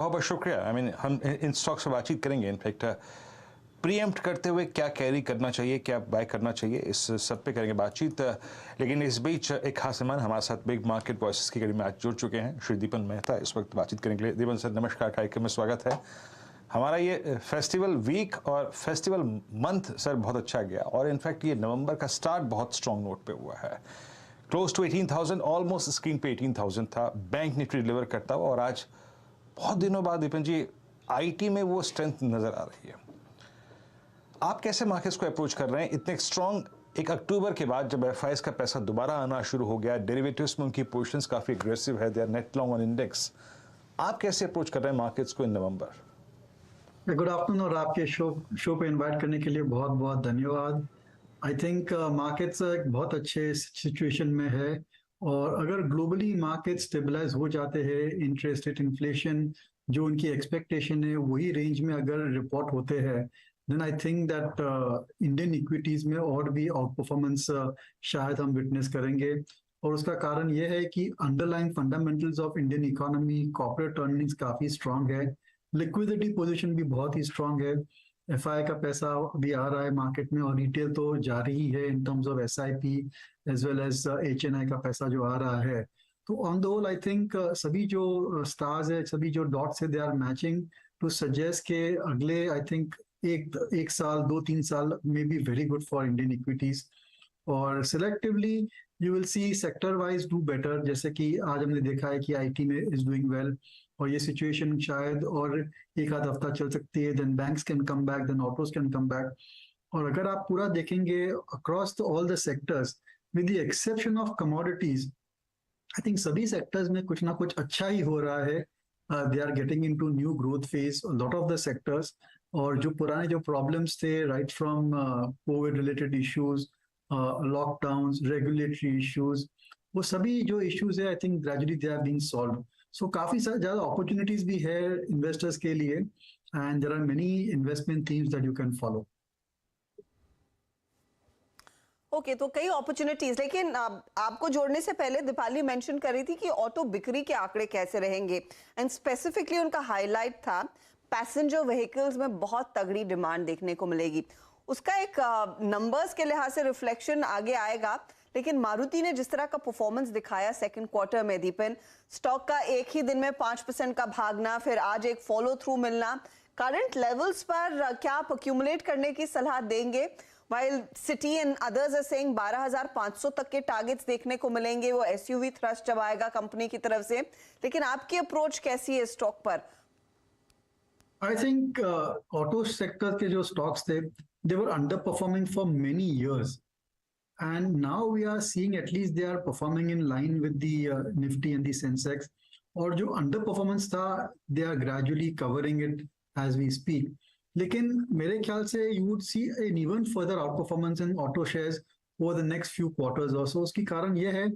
बहुत बहुत शुक्रिया। हम इन स्टॉक से बातचीत करेंगे। इनफैक्ट प्रीएम्प्ट करते हुए क्या कैरी करना चाहिए, क्या बाय करना चाहिए, इस सब पे करेंगे बातचीत। लेकिन इस बीच एक खास मेहमान हमारे साथ बिग मार्केट वॉइसेस की कड़ी में आज जुड़ चुके हैं, श्री दीपन मेहता इस वक्त बातचीत करने के लिए। दीपन सर नमस्कार, कार्यक्रम में स्वागत है। हमारा ये फेस्टिवल वीक और फेस्टिवल मंथ सर बहुत अच्छा गया, और इनफैक्ट ये नवंबर का स्टार्ट बहुत स्ट्रॉन्ग नोट पे हुआ है। क्लोज टू 18,000, ऑलमोस्ट स्क्रीन पे 18,000 था। बैंक निफ्टी डिलीवर करता हुआ, और आज बहुत दिनों बाद दीपन जी आईटी में वो स्ट्रेंथ नजर आ रही है। आप कैसे मार्केट्स को अप्रोच कर रहे हैं इतने स्ट्रॉन्ग एक अक्टूबर के बाद, जब एफआईएस का पैसा दोबारा आना शुरू हो गया, डेरिवेटिव्स में उनकी पोजीशंस काफी एग्रेसिव है, they are net long on index. आप कैसे अप्रोच कर रहे हैं मार्केट्स को इन नवंबर? गुड आफ्टरनून, और आपके शो पे इनवाइट करने के लिए बहुत बहुत धन्यवाद। आई थिंक मार्केट्स एक बहुत अच्छे सिचुएशन में है, और अगर ग्लोबली मार्केट स्टेबलाइज हो जाते हैं, इंटरेस्ट रेट, इन्फ्लेशन जो उनकी एक्सपेक्टेशन है वही रेंज में अगर रिपोर्ट होते हैं, then I think that Indian equities में और भी आउट परफॉर्मेंस शायद हम विटनेस करेंगे। और उसका कारण यह है कि underline fundamentals of Indian economy, corporate earnings काफी स्ट्रांग है, लिक्विडिटी पोजीशन भी बहुत ही स्ट्रांग है। एफआई का पैसा भी आ रहा है मार्केट में, और रिटेल तो जारी ही है in terms of SIP as well as HNI का पैसा जो आ रहा है। तो on the whole I think सभी जो स्टार्स है, सभी जो डॉट्स है, they are matching to suggest के अगले आई थिंक एक साल, 2-3 साल में be very good for Indian equities. और selectively you will see sector wise do better, जैसे कि आज हमने देखा है कि आईटी में इज डूइंग वेल, और ये सिचुएशन शायद और एक आध हफ्ता चल सकती है। Then banks can come back, then autos can come back. और अगर आप पूरा देखेंगे across all the sectors with the exception of commodities, I think सभी सेक्टर्स में कुछ ना कुछ अच्छा ही हो रहा है। They are getting into new growth phase, lot of the sectors. और जो पुराने जो प्रॉब्लम्स थे, right from Covid related issues, lockdown, regulatory issues, वो सभी जो इश्यूज है I think gradually they are being solved. So काफी ज्यादा अपॉर्चुनिटीज भी है इन्वेस्टर्स के लिए, and there are many investment themes that you can follow. Okay, तो कई अपॉर्चुनिटीज, लेकिन आपको जोड़ने से पहले दीपाली मेंशन कर रही थी कि ऑटो बिक्री के आंकड़े कैसे रहेंगे, एंड स्पेसिफिकली उनका हाईलाइट था पैसेंजर व्हीकल्स में बहुत तगड़ी डिमांड देखने को मिलेगी। उसका एक नंबर्स के लिहाज से रिफ्लेक्शन आगे आएगा, लेकिन मारुति ने जिस तरह का परफॉर्मेंस दिखाया सेकंड क्वार्टर में, दीपन, स्टॉक का एक ही दिन में 5% का भागना, फिर आज एक फॉलो थ्रू मिलना, करंट लेवल्स पर क्या आप अक्यूमुलेट करने की सलाह देंगे? While Citi and others are saying 12,500 तक के टारगेट्स देखने को मिलेंगे, वो एसयूवी थ्रस्ट जब आएगा कंपनी की तरफ से, लेकिन आपकी अप्रोच कैसी है स्टॉक पर? आई थिंक ऑटो सेक्टर के जो स्टॉक्स थे, they were underperforming for many years, and now we are seeing at least they are performing in line with the Nifty and the Sensex. और जो under performance था, they are gradually covering it as we speak. लेकिन मेरे ख्याल से you would see an even further outperformance in auto shares over the next few quarters or so. उसकी कारण यह है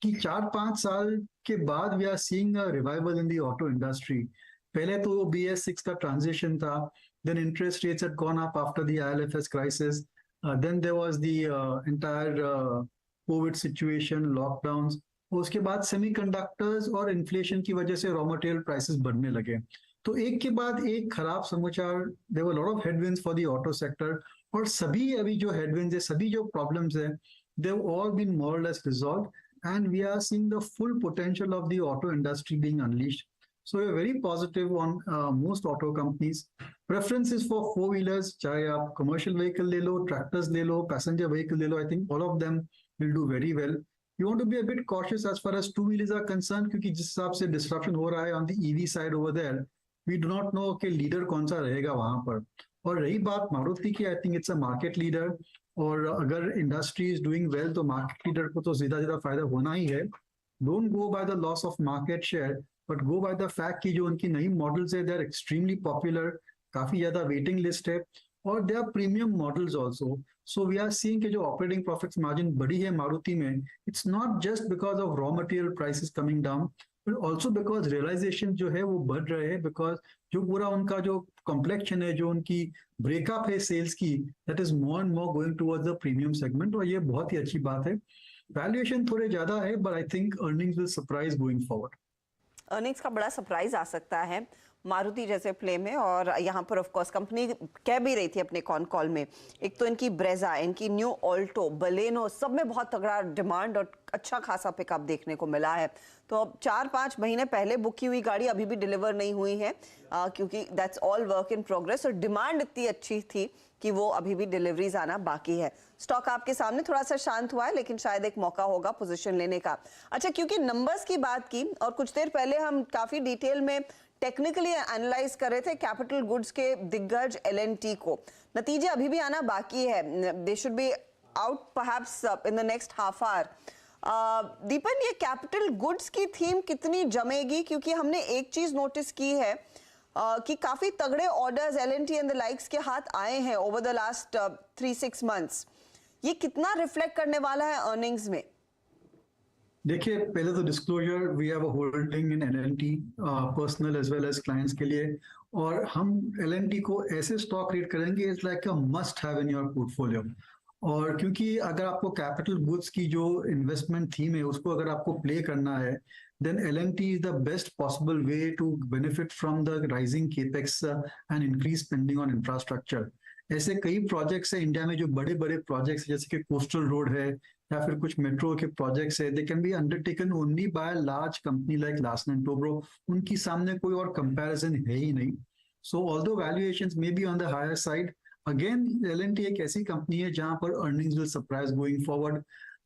कि 4-5 साल के बाद we are seeing a revival in the auto industry. पहले तो BS6 का ट्रांजिशन था, then interest rates had gone up after the IL&FS crisis. Then there was the entire COVID situation, lockdowns. उसके बाद सेमीकंडक्टर्स और इन्फ्लेशन की वजह से रॉ मटेरियल प्राइसेस बढ़ने लगे। तो एक के बाद एक खराब समाचार, there were lot of headwinds for the auto sector, और सभी अभी जो हेडविंड्स है, सभी जो प्रॉब्लम्स है, they have all been more or less resolved, and we are seeing the full potential of the auto industry being unleashed. So we are very positive on most auto companies. Preferences for four-wheelers, चाहे आप commercial vehicle ले लो, tractors ले लो, passenger vehicle ले लो, I think all of them will do very well. You want to be a bit cautious as far as two-wheelers are concerned, क्योंकि जिस हिसाब से disruption हो रहा है on the EV side over there, we do not know कि leader कौन सा रहेगा वहां पर. और रही बात मारुति की, I think it's a market leader, और अगर industry is doing well तो market leader को तो ज्यादा फायदा होना ही है. Don't go by the loss of market share, but go by the fact कि जो उनकी नई मॉडल्स है, they are extremely popular, काफी ज्यादा वेटिंग लिस्ट है, और they are premium models also. So we are seeing कि जो ऑपरेटिंग प्रॉफिट्स मार्जिन बढ़ी है मारुति में, it's not just because of raw material prices coming down, but also because realisation जो है वो बढ़ रहे हैं, बिकॉज जो पूरा उनका जो कॉम्प्लेक्शन है, जो उनकी ब्रेकअप है सेल्स की, that is more and more going towards the premium segment, और ये बहुत ही अच्छी बात है. वैल्यूएशन थोड़े ज्यादा है, but I think earnings will surprise going forward. Earnings का बड़ा सरप्राइज आ सकता है. मारुति जैसे प्ले में, और यहाँ पर ऑफ कोर्स कंपनी कह भी रही थी अपने कॉल में, एक तो इनकी ब्रेजा, इनकी न्यू ऑल्टो, बलेनो, सब में बहुत तगड़ा डिमांड और अच्छा खासा पिकअप देखने को मिला है। तो अब 4-5 महीने पहले बुक की हुई गाड़ी अभी भी डिलीवर नहीं हुई है, क्योंकि that's all work in progress, और डिमांड इतनी अच्छी थी कि वो अभी भी डिलीवरीज आना बाकी है। स्टॉक आपके सामने थोड़ा सा शांत हुआ है, लेकिन शायद एक मौका होगा पोजीशन लेने का। अच्छा, क्योंकि नंबर्स की बात की और कुछ देर पहले हम काफी डिटेल में टेक्निकली एनालाइज कर रहे थे कैपिटल गुड्स के दिग्गज L&T को, नतीजे अभी भी आना बाकी है। They should be out perhaps in the next half hour. Deepan, ये कैपिटल गुड्स की थीम कितनी जमेगी? क्योंकि हमने एक चीज नोटिस की है कि काफी तगड़े orders L&T and the likes के हाथ आए हैं ओवर द लास्ट 3-6 मंथ्स। ये कितना रिफ्लेक्ट करने वाला है अर्निंग्स में? देखिए, पहले तो disclosure, we have a holding in L&T personal as well as clients के लिए, और हम L&T को ऐसे स्टॉक रेट करेंगे it's like a must have in your portfolio. और क्योंकि अगर आपको कैपिटल गुड्स की जो इन्वेस्टमेंट थीम है उसको अगर आपको प्ले करना है, then L&T is the best possible way to benefit from the rising capex and increased spending on infrastructure. ऐसे कई प्रोजेक्ट्स है इंडिया में जो बड़े बड़े प्रोजेक्ट्स जैसे कि कोस्टल रोड है या फिर कुछ मेट्रो के प्रोजेक्ट्स है, they can be undertaken only by large company like Larsen and Toubro. उनकी सामने कोई और कंपैरिजन है ही नहीं। So although valuations may be on the higher side, again L&T एक ऐसी कंपनी है जहां पर earnings will surprise going forward.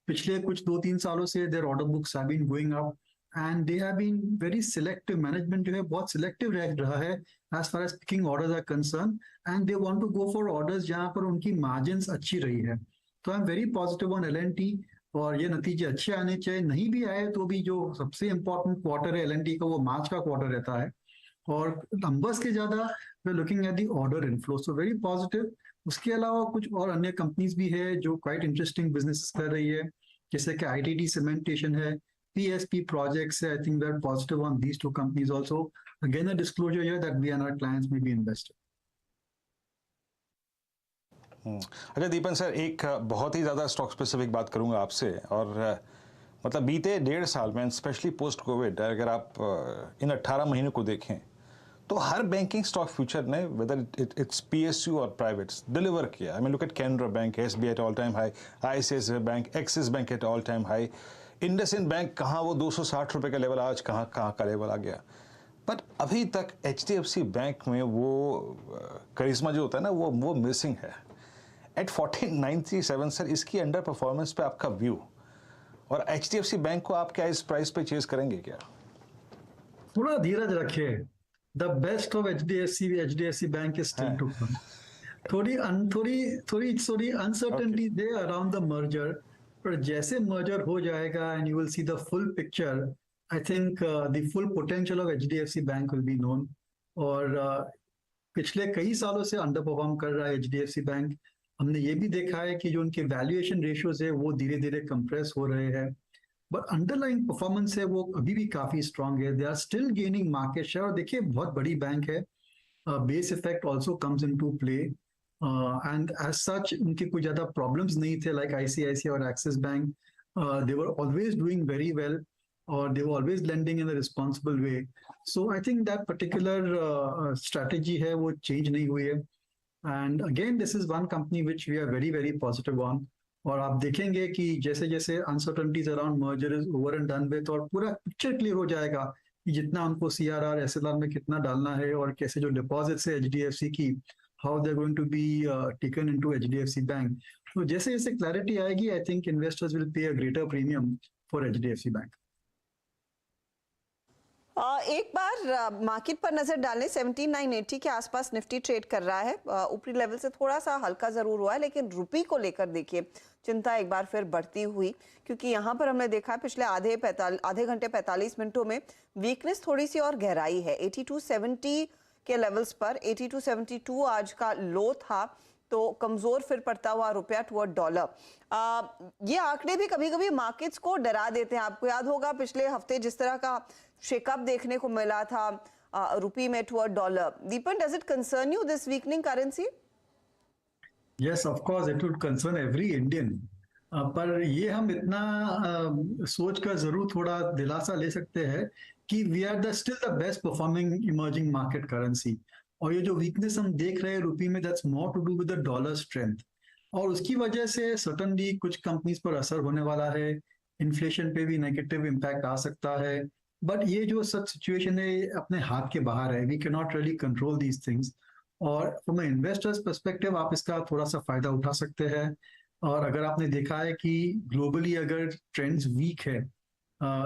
पिछले कुछ 2-3 सालों से their order books have been going up and they have been very selective. Management जो है बहुत selective रहा है as far as picking orders are concerned, and they want to go for orders जहां पर उनकी margins अच्छी रही है। तो I'm very positive on L&T, और ये नतीजे अच्छे आने चाहिए। नहीं भी आए तो भी जो सबसे important क्वार्टर है L&T का वो मार्च का क्वार्टर रहता है, और नंबर्स के ज्यादा we're looking at the order inflow, so very positive। उसके अलावा कुछ और अन्य कंपनीज भी है जो क्वाइट इंटरेस्टिंग बिजनेस कर रही है, जैसे कि ITT सीमेंटेशन है, PSP projects. I think we're positive on these two companies also. Again, a disclosure here that we and our clients may be invested. अच्छा दीपन सर, एक बहुत ही ज़्यादा स्टॉक स्पेसिफिक बात करूंगा आपसे, और मतलब बीते 1.5 साल में स्पेशली पोस्ट कोविड अगर आप इन 18 महीनों को देखें तो हर बैंकिंग स्टॉक फ्यूचर ने, वेदर इट्स PSU और प्राइवेट्स, डिलीवर किया। I mean look at Canara bank, SBI at all time high, ICICI bank, axis bank at all time high, IndusInd bank कहाँ वो 260 रुपए का लेवल, आज कहाँ का लेवल आ गया। पर अभी तक HDFC बैंक में वो करिश्मा जो होता है ना वो मिसिंग है। एट 14,937 सर, इसकी अंडर परफॉर्मेंस पे आपका व्यू, और HDFC बैंक को आप क्या इस प्राइस पे चेज करेंगे क्या? थोड़ा धीरज रखिए, the best of HDFC bank is still to come. थोड़ी uncertainty there around the merger, पर जैसे मर्जर हो जाएगा and you will see the full picture, I think the full potential of HDFC bank will be known. और पिछले कई सालों से अंडर परफॉर्म कर रहा है HDFC बैंक। हमने ये भी देखा है कि जो उनके वैल्यूएशन रेशियोज है वो धीरे धीरे कंप्रेस हो रहे हैं, बट अंडरलाइंग परफॉर्मेंस है वो अभी भी काफी स्ट्रांग है। They are still gaining market share. और देखिए, बहुत बड़ी बैंक है, base effect also comes into play, and as such उनके कोई ज्यादा problems नहीं थे like ICICI और Axis Bank. They were always doing very well, or they were always lending in a responsible way. So I think that particular strategy है वो change नहीं हुई है। And again, this is one company which we are very very positive on. और आप देखेंगे कि जैसे जैसे uncertainties around merger is over and done with, और पूरा picture clear हो जाएगा कि जितना उनको CRR SLR में कितना डालना है, और कैसे जो deposits है HDFC की, how they're going to be taken into HDFC Bank. So जैसे जैसे clarity आएगी, I think investors will pay a greater premium for HDFC Bank. एक बार मार्केट पर नजर डालें, 17,980 के आसपास निफ्टी ट्रेड कर रहा है। ऊपरी लेवल से थोड़ा सा हल्का जरूर हुआ है, लेकिन रुपी को लेकर देखिए चिंता एक बार फिर बढ़ती हुई, क्योंकि यहाँ पर हमने देखा है पिछले आधे घंटे 45 मिनटों में वीकनेस थोड़ी सी और गहराई है। 8270 के लेवल्स पर, 8272 आज का लो था, तो कमजोर फिर पड़ता हुआ रुपया टुवर्ड डॉलर। ये आंकड़े भी कभी कभी मार्केट्स को डरा देते हैं। आपको याद होगा पिछले हफ्ते जिस तरह का शेकअप देखने को मिला था रुपी में toward dollar. Deepan, does it concern you this weakening currency? Yes, of course, it would concern every Indian. पर ये हम इतना सोच कर जरूर थोड़ा दिलासा ले सकते हैं कि we are the still the best performing emerging market currency. और ये जो वीकनेस हम देख रहे हैं रुपी में, that's more to do with the dollar strength, और उसकी वजह से सर्टनली कुछ कंपनीज पर असर होने वाला है, इन्फ्लेशन पे भी नेगेटिव इम्पैक्ट आ सकता है। बट ये जो सब सिचुएशन है अपने हाथ के बाहर है, we can not really control these things. और फ्रॉम इन्वेस्टर्स पर्सपेक्टिव आप इसका थोड़ा सा फायदा उठा सकते हैं। और अगर आपने देखा है कि ग्लोबली अगर ट्रेंड्स वीक है,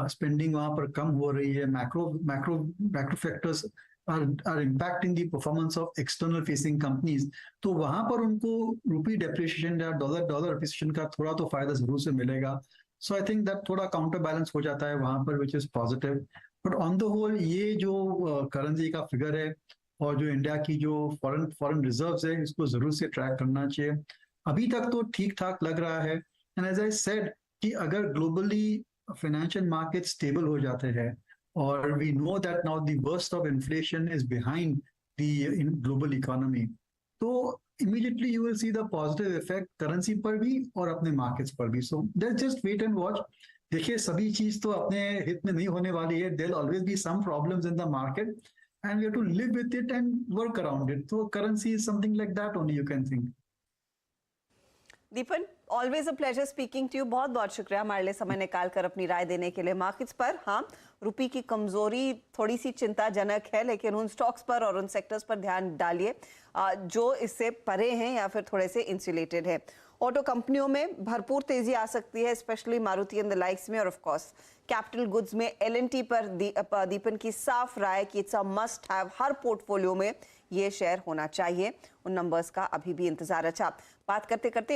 स्पेंडिंग वहां पर कम हो रही है, macro macro macro factors are impacting the performance of external facing companies, तो वहां पर उनको रुपी डेप्रिसिएशन या डॉलर डॉलर अप्रिसिएशन का थोड़ा तो फायदा जरूर से मिलेगा। सो आई थिंक दैट थोड़ा काउंटर बैलेंस हो जाता है वहां पर, which is positive. But on the whole ये जो करेंसी का फिगर है और जो इंडिया की जो फॉरेन फॉरेन रिजर्व्स है, इसको जरूर से ट्रैक करना चाहिए। अभी तक तो ठीक ठाक लग रहा है। एंड एज आई सेड कि अगर ग्लोबली फाइनेंशियल मार्केट स्टेबल हो जाते हैं और we know that now the worst of inflation is behind the global economy, तो immediately you will see the positive effect currency पर भी और अपने मार्केट्स पर भी। So let's just wait and watch. देखिए सभी चीज तो अपने हित में नहीं होने वाली है, there always be some problems in the market and we have to live with it and work around it. तो currency is something like that only, you can think. Deepan, always a pleasure speaking to you. बहुत बहुत शुक्रिया हमारे लिए समय निकाल कर अपनी राय देने के लिए मार्केट्स पर। हाँ, रुपये की कमजोरी थोड़ी सी चिंताजनक है, लेकिन उन स्टॉक्स पर और उन सेक्टर्स पर ध्यान डालिए जो इससे परे हैं या फिर थोड़े से इंसुलेटेड है। ऑटो कंपनियों में भरपूर तेजी आ सकती है, specially Maruti and the likes में, और ऑफ कोर्स कैपिटल गुड्स में एल&टी पर दीपन की साफ राय कि it's a must have, her portfolio में ये शेयर होना चाहिए। उन नंबर्स का अभी भी इंतजार। अच्छा, बात करते करते